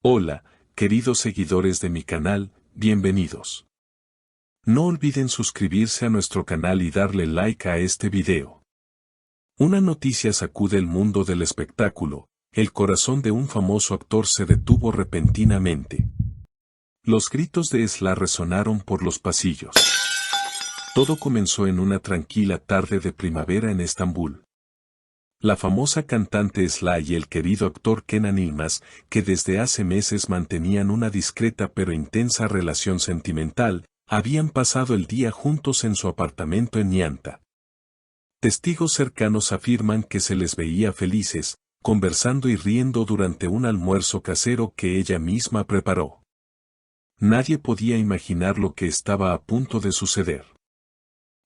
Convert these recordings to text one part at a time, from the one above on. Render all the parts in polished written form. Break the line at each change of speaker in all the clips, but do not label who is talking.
Hola, queridos seguidores de mi canal, bienvenidos. No olviden suscribirse a nuestro canal y darle like a este video. Una noticia sacude el mundo del espectáculo, el corazón de un famoso actor se detuvo repentinamente. Los gritos de Esla resonaron por los pasillos. Todo comenzó en una tranquila tarde de primavera en Estambul. La famosa cantante Esla y el querido actor Kenan Yılmaz, que desde hace meses mantenían una discreta pero intensa relación sentimental, habían pasado el día juntos en su apartamento en Nianta. Testigos cercanos afirman que se les veía felices, conversando y riendo durante un almuerzo casero que ella misma preparó. Nadie podía imaginar lo que estaba a punto de suceder.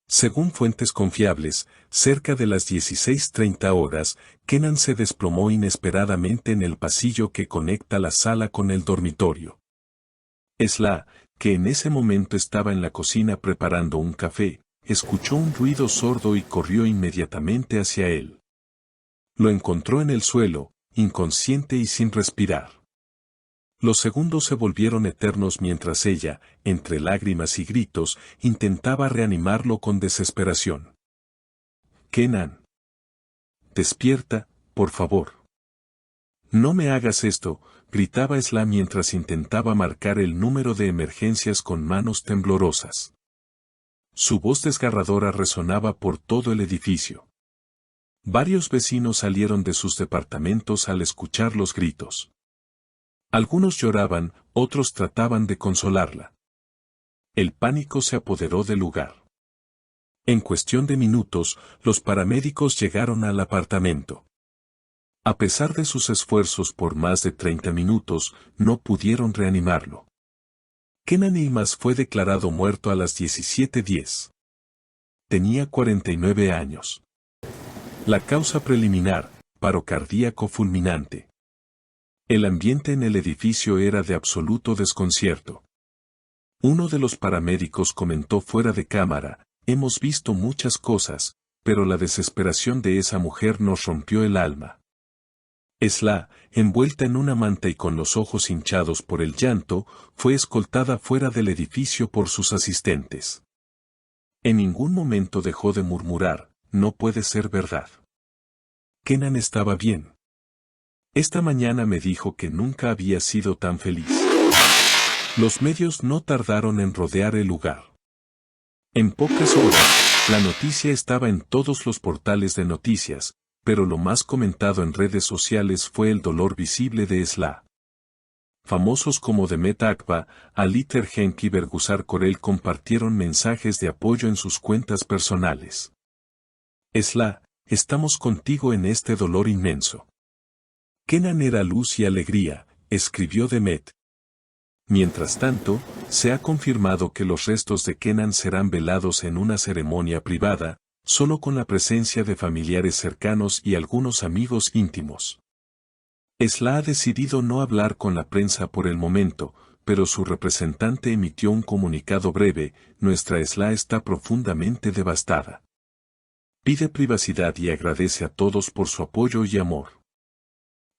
Según fuentes confiables, cerca de las 16:30 horas, Kenan se desplomó inesperadamente en el pasillo que conecta la sala con el dormitorio. Esla, que en ese momento estaba en la cocina preparando un café, escuchó un ruido sordo y corrió inmediatamente hacia él. Lo encontró en el suelo, inconsciente y sin respirar. Los segundos se volvieron eternos mientras ella, entre lágrimas y gritos, intentaba reanimarlo con desesperación. «Kenan. Despierta, por favor. No me hagas esto», gritaba Esla mientras intentaba marcar el número de emergencias con manos temblorosas. Su voz desgarradora resonaba por todo el edificio. Varios vecinos salieron de sus departamentos al escuchar los gritos. Algunos lloraban, otros trataban de consolarla. El pánico se apoderó del lugar. En cuestión de minutos, los paramédicos llegaron al apartamento. A pesar de sus esfuerzos por más de 30 minutos, no pudieron reanimarlo. Kenan Yılmaz fue declarado muerto a las 17:10. Tenía 49 años. La causa preliminar, paro cardíaco fulminante. El ambiente en el edificio era de absoluto desconcierto. Uno de los paramédicos comentó fuera de cámara: «Hemos visto muchas cosas, pero la desesperación de esa mujer nos rompió el alma». Esla, envuelta en una manta y con los ojos hinchados por el llanto, fue escoltada fuera del edificio por sus asistentes. En ningún momento dejó de murmurar: «No puede ser verdad. Kenan estaba bien. Esta mañana me dijo que nunca había sido tan feliz». Los medios no tardaron en rodear el lugar. En pocas horas, la noticia estaba en todos los portales de noticias, pero lo más comentado en redes sociales fue el dolor visible de Esla. Famosos como Demet Akba, Ali Tergenk y Bergüzar Korel compartieron mensajes de apoyo en sus cuentas personales. «Esla, estamos contigo en este dolor inmenso. Kenan era luz y alegría», escribió Demet. Mientras tanto, se ha confirmado que los restos de Kenan serán velados en una ceremonia privada, solo con la presencia de familiares cercanos y algunos amigos íntimos. Esla ha decidido no hablar con la prensa por el momento, pero su representante emitió un comunicado breve: «Nuestra Esla está profundamente devastada. Pide privacidad y agradece a todos por su apoyo y amor».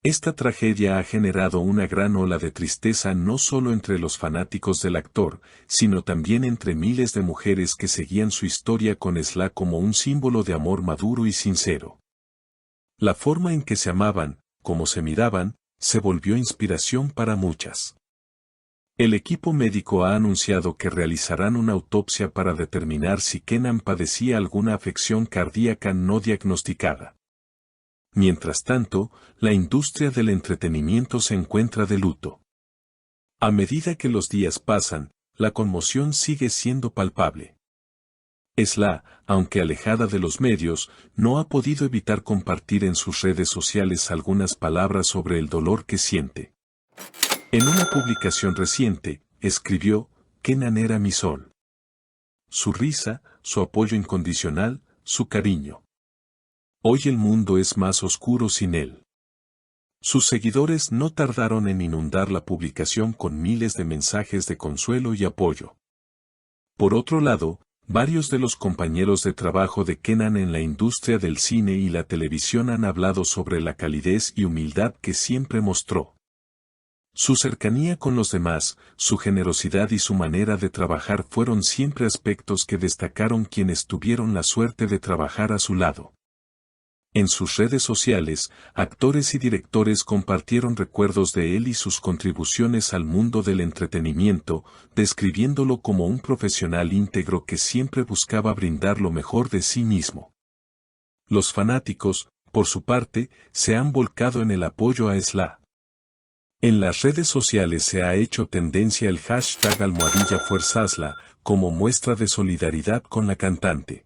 Esta tragedia ha generado una gran ola de tristeza no solo entre los fanáticos del actor, sino también entre miles de mujeres que seguían su historia con Esla como un símbolo de amor maduro y sincero. La forma en que se amaban, como se miraban, se volvió inspiración para muchas. El equipo médico ha anunciado que realizarán una autopsia para determinar si Kenan padecía alguna afección cardíaca no diagnosticada. Mientras tanto, la industria del entretenimiento se encuentra de luto. A medida que los días pasan, la conmoción sigue siendo palpable. Esla, aunque alejada de los medios, no ha podido evitar compartir en sus redes sociales algunas palabras sobre el dolor que siente. En una publicación reciente, escribió: «Kenan era mi sol. Su risa, su apoyo incondicional, su cariño. Hoy el mundo es más oscuro sin él». Sus seguidores no tardaron en inundar la publicación con miles de mensajes de consuelo y apoyo. Por otro lado, varios de los compañeros de trabajo de Kenan en la industria del cine y la televisión han hablado sobre la calidez y humildad que siempre mostró. Su cercanía con los demás, su generosidad y su manera de trabajar fueron siempre aspectos que destacaron quienes tuvieron la suerte de trabajar a su lado. En sus redes sociales, actores y directores compartieron recuerdos de él y sus contribuciones al mundo del entretenimiento, describiéndolo como un profesional íntegro que siempre buscaba brindar lo mejor de sí mismo. Los fanáticos, por su parte, se han volcado en el apoyo a Slaa. En las redes sociales se ha hecho tendencia el hashtag #FuerzaSlaa, como muestra de solidaridad con la cantante.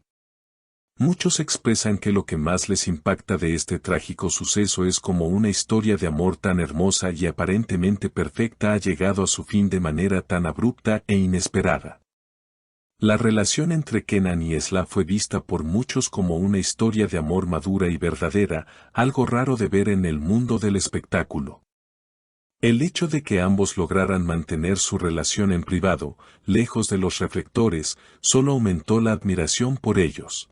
Muchos expresan que lo que más les impacta de este trágico suceso es cómo una historia de amor tan hermosa y aparentemente perfecta ha llegado a su fin de manera tan abrupta e inesperada. La relación entre Kenan y Slaa fue vista por muchos como una historia de amor madura y verdadera, algo raro de ver en el mundo del espectáculo. El hecho de que ambos lograran mantener su relación en privado, lejos de los reflectores, solo aumentó la admiración por ellos.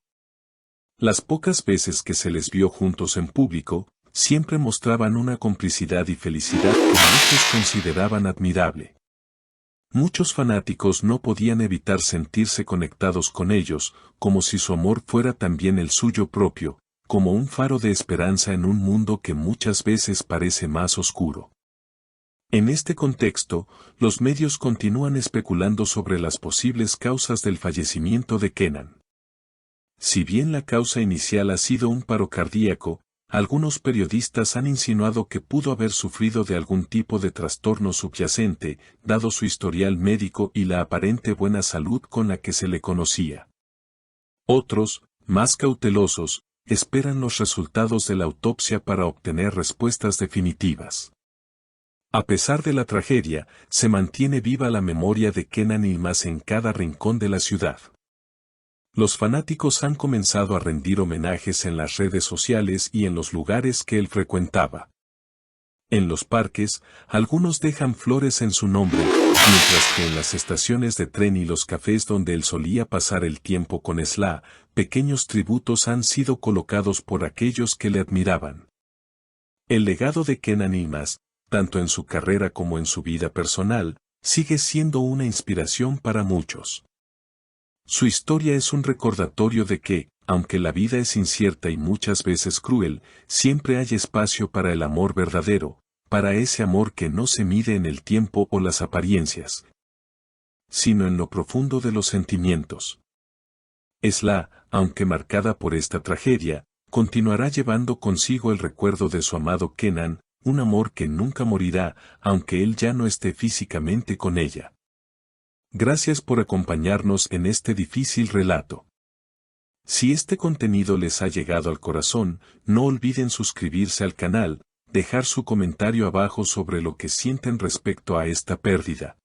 Las pocas veces que se les vio juntos en público, siempre mostraban una complicidad y felicidad que muchos consideraban admirable. Muchos fanáticos no podían evitar sentirse conectados con ellos, como si su amor fuera también el suyo propio, como un faro de esperanza en un mundo que muchas veces parece más oscuro. En este contexto, los medios continúan especulando sobre las posibles causas del fallecimiento de Kenan. Si bien la causa inicial ha sido un paro cardíaco, algunos periodistas han insinuado que pudo haber sufrido de algún tipo de trastorno subyacente, dado su historial médico y la aparente buena salud con la que se le conocía. Otros, más cautelosos, esperan los resultados de la autopsia para obtener respuestas definitivas. A pesar de la tragedia, se mantiene viva la memoria de Kenan Yilmaz en cada rincón de la ciudad. Los fanáticos han comenzado a rendir homenajes en las redes sociales y en los lugares que él frecuentaba. En los parques, algunos dejan flores en su nombre, mientras que en las estaciones de tren y los cafés donde él solía pasar el tiempo con Slaa, pequeños tributos han sido colocados por aquellos que le admiraban. El legado de Kenan Yilmaz, tanto en su carrera como en su vida personal, sigue siendo una inspiración para muchos. Su historia es un recordatorio de que, aunque la vida es incierta y muchas veces cruel, siempre hay espacio para el amor verdadero, para ese amor que no se mide en el tiempo o las apariencias, sino en lo profundo de los sentimientos. Slaa, aunque marcada por esta tragedia, continuará llevando consigo el recuerdo de su amado Kenan, un amor que nunca morirá, aunque él ya no esté físicamente con ella. Gracias por acompañarnos en este difícil relato. Si este contenido les ha llegado al corazón, no olviden suscribirse al canal, dejar su comentario abajo sobre lo que sienten respecto a esta pérdida.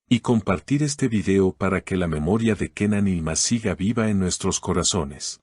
Y compartir este video para que la memoria de Kenan Yilmaz siga viva en nuestros corazones.